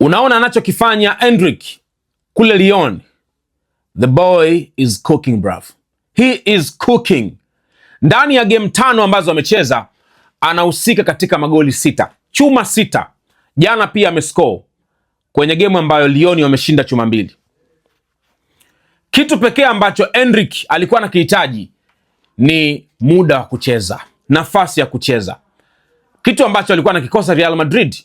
Unaona anachokifanya Endrick kule Lyon. The boy is cooking, bruv. He is cooking. Ndani ya game 5 ambazo amecheza anahusika katika magoli 6, chuma 6. Jana pia amescore kwenye game ambayo Lyon wameshinda chuma 2. Kitu pekee ambacho Endrick alikuwa anakihitaji ni muda wa kucheza, nafasi ya kucheza, kitu ambacho alikuwa anakikosa Real Madrid.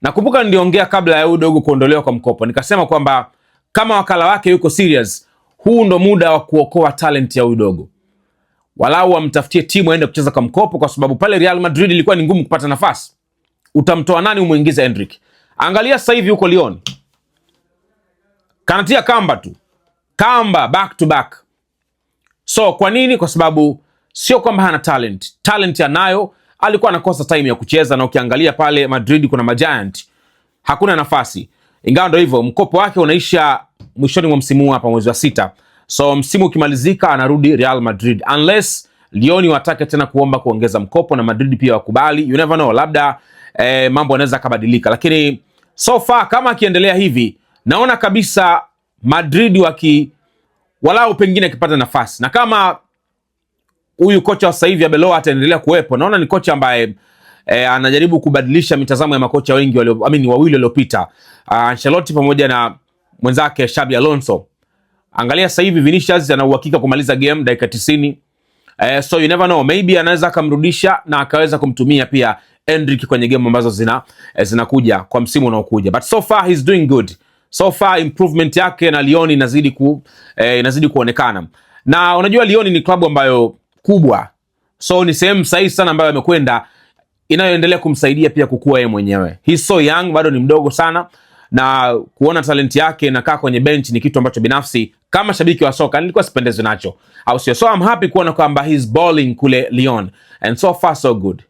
Nakumbuka niliongea kabla ya huyu dogo kuondolewa kwa mkopo, nikasema kwamba kama wakala wake yuko serious, huu ndo muda wa kuokoa talent ya huyu dogo, walau amtafutie timu aende kucheza kwa mkopo, kwa sababu pale Real Madrid ilikuwa ni ngumu kupata nafasi. Utamtoa nani umuingize Endrick? Angalia sasa hivi huko Lyon kanatia kamba tu, kamba back to back. So kwa nini? Kwa sababu sio kwamba hana talent anayo, alikuwa anakosa time ya kucheza. Na ukiangalia pale Madrid kuna majiant, hakuna nafasi. Ingawa ndio hivyo, mkopo wake unaisha mwishoni mwa msimu hapa mwezi wa 6. So msimu ukimalizika anarudi Real Madrid, unless Lyon watake tena kuomba kuongeza mkopo na Madrid pia wakubali. You never know, labda mambo yanaweza kubadilika, lakini so far kama akiendelea hivi, naona kabisa Madrid walau pengine akipata nafasi, na kama huyu kocha wa sasa hivi Arbeloa ataendelea kuwepo, naona ni kocha ambaye anajaribu kubadilisha mitazamo ya makocha wengi wawili waliopita, Ancelotti pamoja na mwenzake Xabi Alonso. Angalia sasa hivi Vinicius ana uhakika kumaliza game dakika 90. So you never know, maybe anaweza akamrudisha na akaweza kumtumia pia Endrick kwenye game ambazo zinakuja kwa msimu unaokuja. But so far he's doing good. So far improvement yake na Lyon inazidi kuonekana. Na unajua Lyon ni klabu ambayo kubwa, so ni sehemu sahihi sana ambayo amekwenda, inayoendelea kumsaidia pia kukua yeye mwenyewe. He's so young, bado ni mdogo sana, na kuona talent yake inakaa kwenye bench ni kitu ambacho binafsi kama shabiki wa soka nilikuwa sipendezwe nacho, au sio? So I'm happy kuona kwamba he's balling kule Lyon, and so far so good.